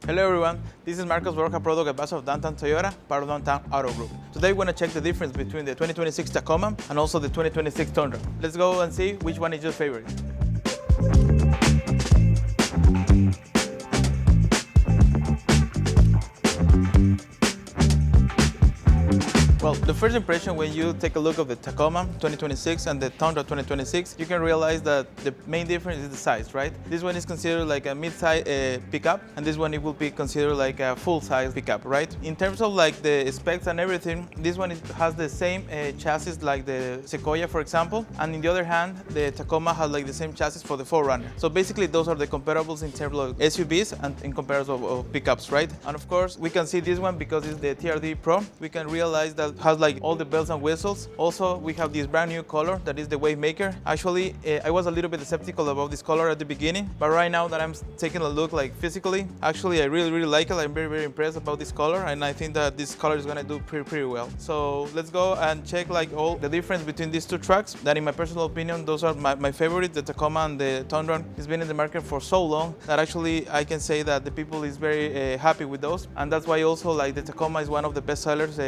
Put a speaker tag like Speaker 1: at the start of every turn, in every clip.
Speaker 1: Hello everyone, this is Marcos Borja, product ambassador of Downtown Toyota, part of Downtown Auto Group. Today we're going to check the difference between the 2026 Tacoma and also the 2026 Tundra. Let's go and see which one is your favorite. Well, the first impression when you take a look at the Tacoma 2026 and the Tundra 2026, you can realize that the main difference is the size, right? This one is considered like a mid-size pickup, and this one it will be considered like a full-size pickup, right? In terms of like the specs and everything, this one has the same chassis like the Sequoia, for example, and in the other hand, the Tacoma has like the same chassis for the 4Runner. So basically, those are the comparables in terms of SUVs and in comparison of pickups, right? And of course, we can see this one because it's the TRD Pro. We can realize that has like all the bells and whistles. Also, we have this brand new color that is the Wavemaker. Actually, I was a little bit skeptical about this color at the beginning, but right now that I'm taking a look like physically, actually I really like it. I'm very impressed about this color, and I think that this color is gonna do pretty well. So let's go and check like all the difference between these two trucks. That in my personal opinion, those are my favorite. The Tacoma and the Tundra has been in the market for so long that actually I can say that the people is very happy with those, and that's why also like the Tacoma is one of the best sellers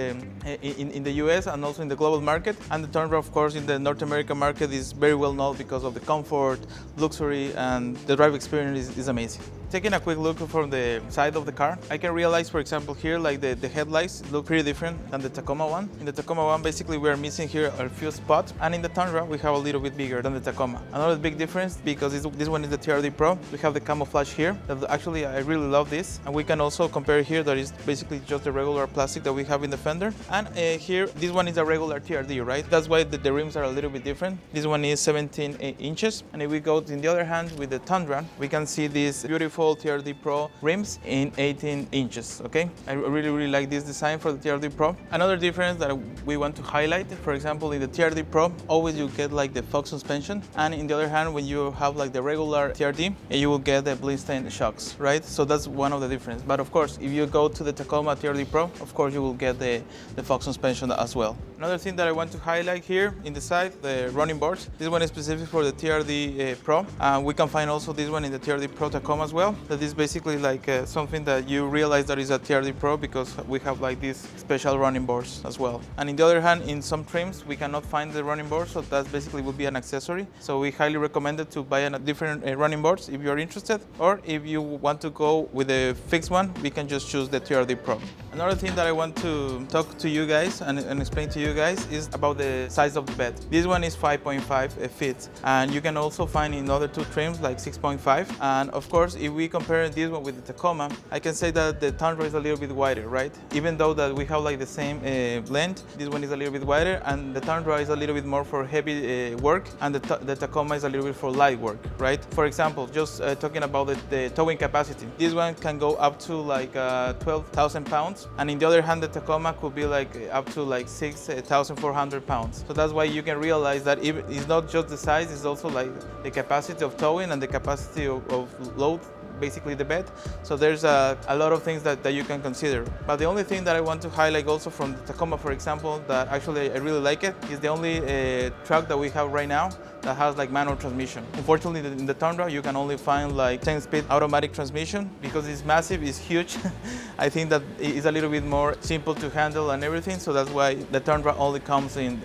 Speaker 1: in the US and also in the global market, and the Tundra of course in the North American market is very well known because of the comfort, luxury, and the drive experience is amazing. Taking a quick look from the side of the car, I can realize, for example, here like the headlights look pretty different than the Tacoma one. In the Tacoma one, basically we are missing here a few spots, and in the Tundra we have a little bit bigger than the Tacoma. Another big difference, because this one is the TRD Pro, we have the camouflage here. That actually I really love this, and we can also compare here that is basically just the regular plastic that we have in the fender, and here this one is a regular TRD, right? That's why the rims are a little bit different. This one is 17 inches, and if we go in the other hand with the Tundra, we can see this beautiful TRD Pro rims in 18 inches, okay? I really like this design for the TRD Pro. Another difference that we want to highlight, for example, in the TRD Pro, always you get like the fog suspension, and in the other hand, when you have like the regular TRD, you will get the blind shocks, right? So that's one of the differences. But of course, if you go to the Tacoma TRD Pro, of course you will get the fog suspension as well. Another thing that I want to highlight here in the side, the running boards. This one is specific for the TRD Pro. We can find also this one in the TRD Pro Tacoma as well. That is basically like something that you realize that is a TRD Pro because we have like these special running boards as well. And in the other hand, in some trims, we cannot find the running board, so that basically would be an accessory. So we highly recommend it to buy a different running boards if you're interested, or if you want to go with a fixed one, we can just choose the TRD Pro. Another thing that I want to talk to you guys and explain to you guys is about the size of the bed. This one is 5.5 feet, and you can also find in other two trims like 6.5. And of course, if we compare this one with the Tacoma, I can say that the Tundra is a little bit wider, right? Even though that we have like the same length, this one is a little bit wider, and the Tundra is a little bit more for heavy work, and the Tacoma is a little bit for light work, right? For example, just talking about the towing capacity, this one can go up to like 12,000 pounds, and in the other hand, the Tacoma could be like up to like 6,400 pounds. So that's why you can realize that it's not just the size, it's also like the capacity of towing and the capacity of load, basically the bed. So there's a lot of things that you can consider. But the only thing that I want to highlight also from the Tacoma, for example, that actually I really like it, is the only truck that we have right now that has like manual transmission. Unfortunately, in the Tundra, you can only find like 10-speed automatic transmission because it's massive, it's huge. I think that it's a little bit more simple to handle and everything, so that's why the Tundra only comes in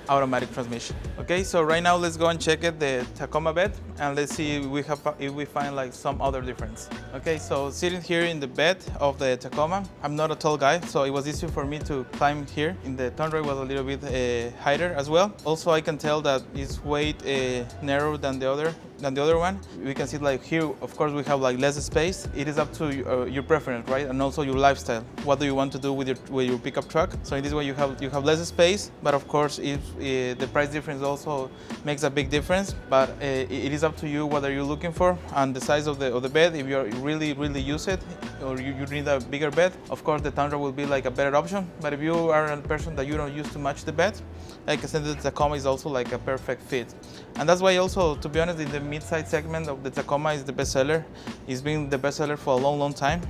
Speaker 1: automatic transmission. Okay, so right now let's go and check it, the Tacoma bed, and let's see if we find like some other difference. Okay, so sitting here in the bed of the Tacoma, I'm not a tall guy, so it was easy for me to climb here. In the Tundra, it was a little bit higher as well. Also, I can tell that it's way narrower than the other one. We can see like here, of course, we have like less space. It is up to your preference, right? And also your lifestyle. What do you want to do with your pickup truck? So in this way, you have less space, but of course, if the price difference also makes a big difference. But it is up to you what are you looking for and the size of the bed. If you really use it, or you need a bigger bed, of course, the Tundra will be like a better option. But if you are a person that you don't use too much the bed, like I said, the Tacoma is also like a perfect fit. And that's why also, to be honest, in the mid-size segment of the Tacoma is the best seller. It's been the best seller for a long time.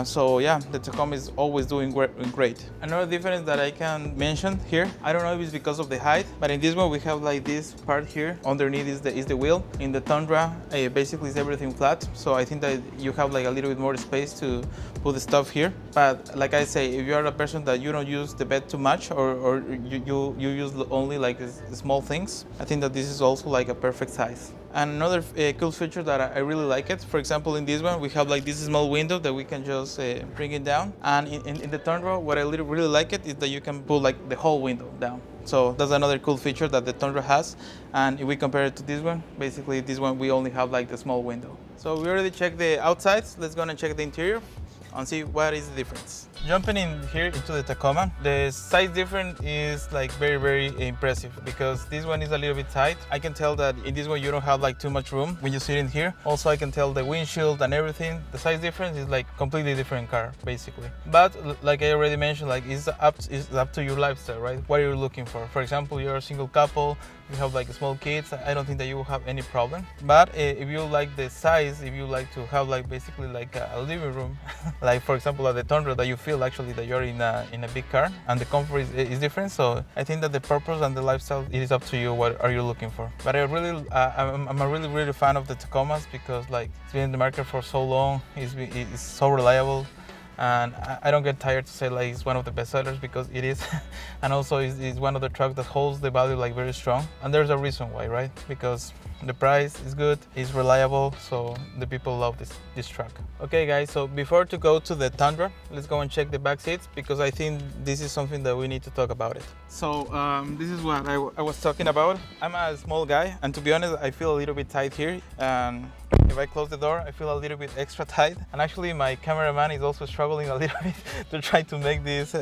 Speaker 1: So yeah, the Tacoma is always doing great. Another difference that I can mention here, I don't know if it's because of the height, but in this one we have like this part here. Underneath is the wheel. In the Tundra, basically is everything flat. So I think that you have like a little bit more space to put the stuff here. But like I say, if you are a person that you don't use the bed too much, or you use only like small things, I think that this is also like a perfect size. And another cool feature that I really like it, for example, in this one, we have like this small window that we can just bring it down. And in the Tundra, what I really like it is that you can put like the whole window down. So that's another cool feature that the Tundra has. And if we compare it to this one, basically this one, we only have like the small window. So we already checked the outsides. Let's go and check the interior and see what is the difference. Jumping in here into the Tacoma, the size difference is like very impressive because this one is a little bit tight. I can tell that in this one you don't have like too much room when you sit in here. Also, I can tell the windshield and everything. The size difference is like completely different car basically. But like I already mentioned, like it's up to your lifestyle, right? What are you looking for? For example, you're a single couple, you have like small kids, I don't think that you will have any problem. But if you like the size, if you like to have like basically like a living room, like for example at the Tundra, that you feel actually that you're in a big car and the comfort is different. So I think that the purpose and the lifestyle, it is up to you. What are you looking for? But I'm a really fan of the Tacomas because like it's been in the market for so long. It's so reliable. And I don't get tired to say like it's one of the best sellers because it is. And also it's one of the trucks that holds the value like very strong. And there's a reason why, right? Because the price is good, it's reliable, so the people love this truck. Okay guys, so before to go to the Tundra, let's go and check the back seats because I think this is something that we need to talk about it. So this is what I was talking about. I'm a small guy and to be honest, I feel a little bit tight here. If I close the door, I feel a little bit extra tight. And actually my cameraman is also struggling a little bit to try to make this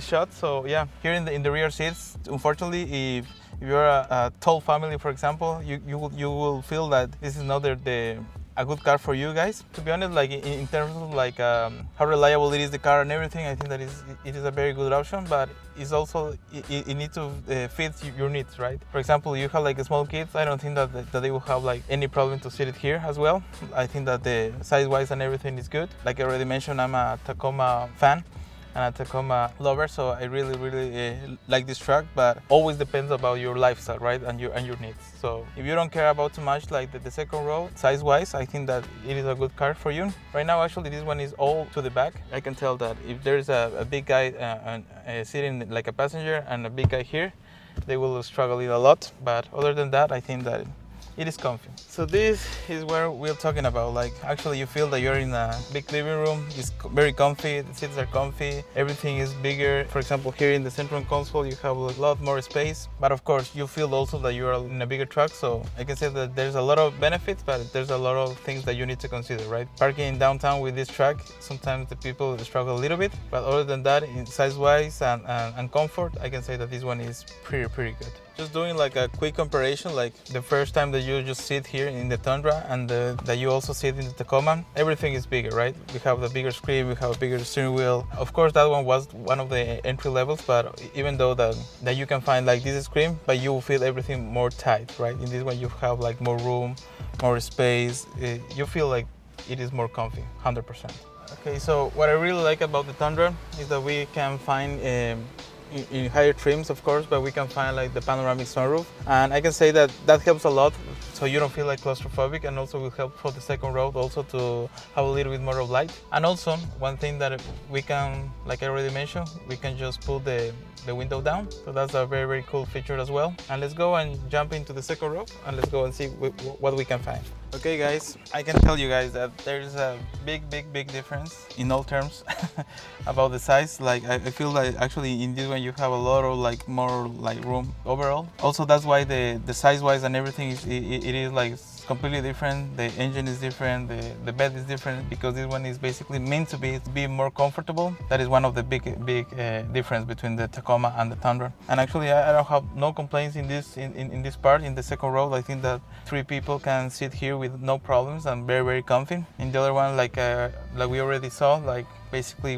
Speaker 1: shot. So yeah, here in the rear seats, unfortunately, if you're a tall family, for example, you will feel that this is not a good car for you guys. To be honest, like in terms of like how reliable it is, the car and everything, I think that it is a very good option, but it's also, it needs to fit your needs, right? For example, you have like small kids, I don't think that they will have like any problem to sit it here as well. I think that the size-wise and everything is good. Like I already mentioned, I'm a Tacoma fan and a Tacoma lover, so I really like this truck, but always depends about your lifestyle, right, and your needs. So if you don't care about too much like the second row, size-wise, I think that it is a good car for you. Right now, actually, this one is all to the back. I can tell that if there's a big guy sitting like a passenger and a big guy here, they will struggle a lot, but other than that, I think that it is comfy. So this is where we're talking about, like actually you feel that you're in a big living room. It's very comfy, the seats are comfy, everything is bigger. For example, here in the central console you have a lot more space, but of course you feel also that you're in a bigger truck. So I can say that there's a lot of benefits, but there's a lot of things that you need to consider, right? Parking in downtown with this truck, sometimes the people struggle a little bit, but other than that, in size-wise and comfort, I can say that this one is pretty good. Just doing like a quick comparison, like the first time that you just sit here in the Tundra and that you also sit in the Tacoma, everything is bigger, right? We have the bigger screen, we have a bigger steering wheel. Of course, that one was one of the entry levels, but even though that you can find like this screen, but you will feel everything more tight, right? In this one, you have like more room, more space. You feel like it is more comfy, 100%. Okay, so what I really like about the Tundra is that we can find in higher trims, of course, but we can find like the panoramic sunroof, and I can say that helps a lot, so you don't feel like claustrophobic, and also will help for the second row also to have a little bit more of light. And also one thing that we can, like I already mentioned, we can just pull the window down, so that's a very cool feature as well. And let's go and jump into the second row and let's go and see what we can find. Okay guys, I can tell you guys that there's a big difference in all terms about the size. Like I feel like actually in this one you have a lot of like more like room overall. Also that's why the size wise and everything it is like completely different. The engine is different, the bed is different, because this one is basically meant to be more comfortable. That is one of the big difference between the Tacoma and the Tundra. And actually I don't have no complaints in this part, in the second row. I think that 3 people can sit here with no problems and very comfy. In the other one, like like we already saw, like basically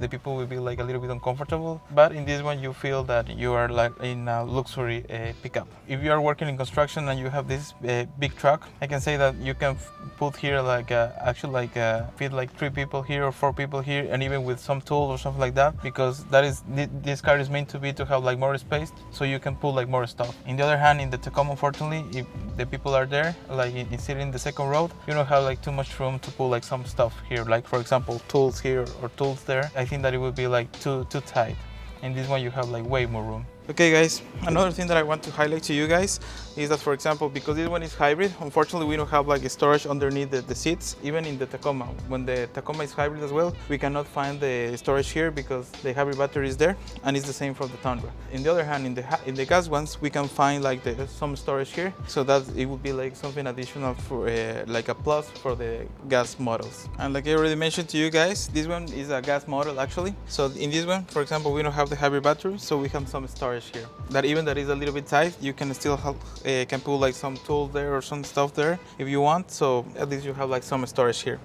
Speaker 1: the people will be like a little bit uncomfortable. But in this one, you feel that you are like in a luxury pickup. If you are working in construction and you have this big truck, I can say that you can put here like fit like 3 people here or 4 people here, and even with some tools or something like that, because this car is meant to have like more space, so you can put like more stuff. In the other hand, in the Tacoma, unfortunately, if the people are there, like sitting in the second row, you don't have like too much room to put like some stuff here, like for example tools here or tools there. I think that it would be like too tight. In this one, you have like way more room. Okay guys, another thing that I want to highlight to you guys is that, for example, because this one is hybrid, unfortunately we don't have like a storage underneath the seats. Even in the Tacoma, when the Tacoma is hybrid as well, we cannot find the storage here because the hybrid battery is there, and it's the same for the Tundra. In the other hand, in the gas ones, we can find like some storage here, so that it would be like something additional for like a plus for the gas models. And like I already mentioned to you guys, this one is a gas model actually. So in this one, for example, we don't have the hybrid battery, so we have some storage here. That even that is a little bit tight, you can still can put like some tools there or some stuff there if you want. So at least you have like some storage here,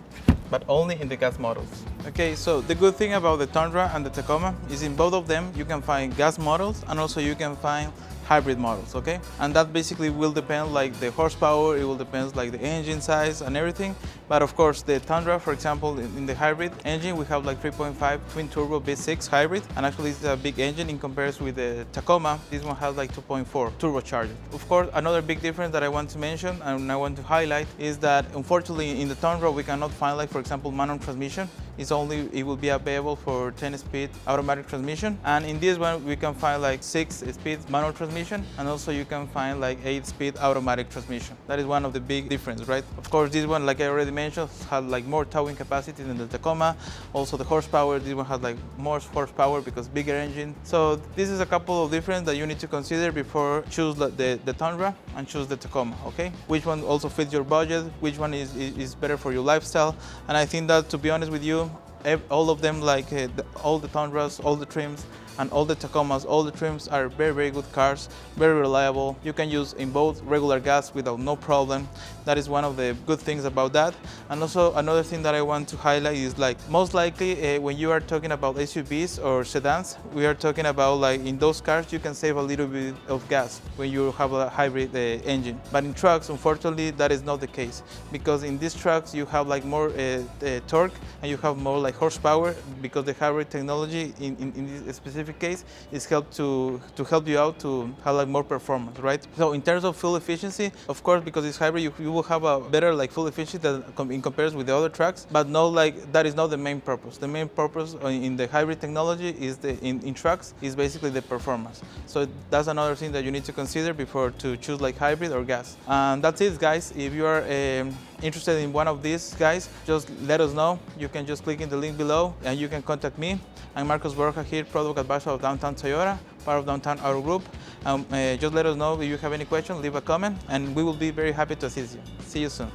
Speaker 1: but only in the gas models. Okay, so the good thing about the Tundra and the Tacoma is in both of them you can find gas models, and also you can find hybrid models, okay? And that basically will depend like the horsepower, it will depend like the engine size and everything. But of course the Tundra, for example, in the hybrid engine, we have like 3.5 twin turbo V6 hybrid, and actually it's a big engine in comparison with the Tacoma. This one has like 2.4 turbocharged. Of course, another big difference that I want to mention and I want to highlight is that unfortunately in the Tundra we cannot find like, for example, manual transmission. It will be available for 10-speed automatic transmission, and in this one we can find like 6-speed manual transmission, and also you can find like 8-speed automatic transmission. That is one of the big difference, right? Of course, this one, like I already mentioned, has like more towing capacity than the Tacoma. Also the horsepower, this one has like more horsepower because bigger engine. So this is a couple of differences that you need to consider before choose the Tundra and choose the Tacoma, okay? Which one also fits your budget, which one is better for your lifestyle. And I think that, to be honest with you, all of them, like all the Tundras, all the trims, and all the Tacomas, all the trims are very, very good cars, very reliable. You can use in both regular gas without no problem. That is one of the good things about that. And also another thing that I want to highlight is like most likely when you are talking about SUVs or sedans, we are talking about like in those cars you can save a little bit of gas when you have a hybrid engine. But in trucks, unfortunately, that is not the case, because in these trucks you have like more torque and you have more like horsepower, because the hybrid technology in this specific case is help you out to have like more performance, right? So in terms of fuel efficiency, of course, because it's hybrid, you will have a better like fuel efficiency than in comparison with the other trucks, but no, like that is not the main purpose. The main purpose in the hybrid technology is in trucks is basically the performance. So that's another thing that you need to consider before to choose like hybrid or gas. And that's it, guys. If you are interested in one of these guys, just let us know. You can just click in the link below and you can contact me. I'm Marcos Borja here, product advisor of Downtown Toyota, part of Downtown Auto Group. Just let us know if you have any questions, leave a comment, and we will be very happy to assist you. See you soon.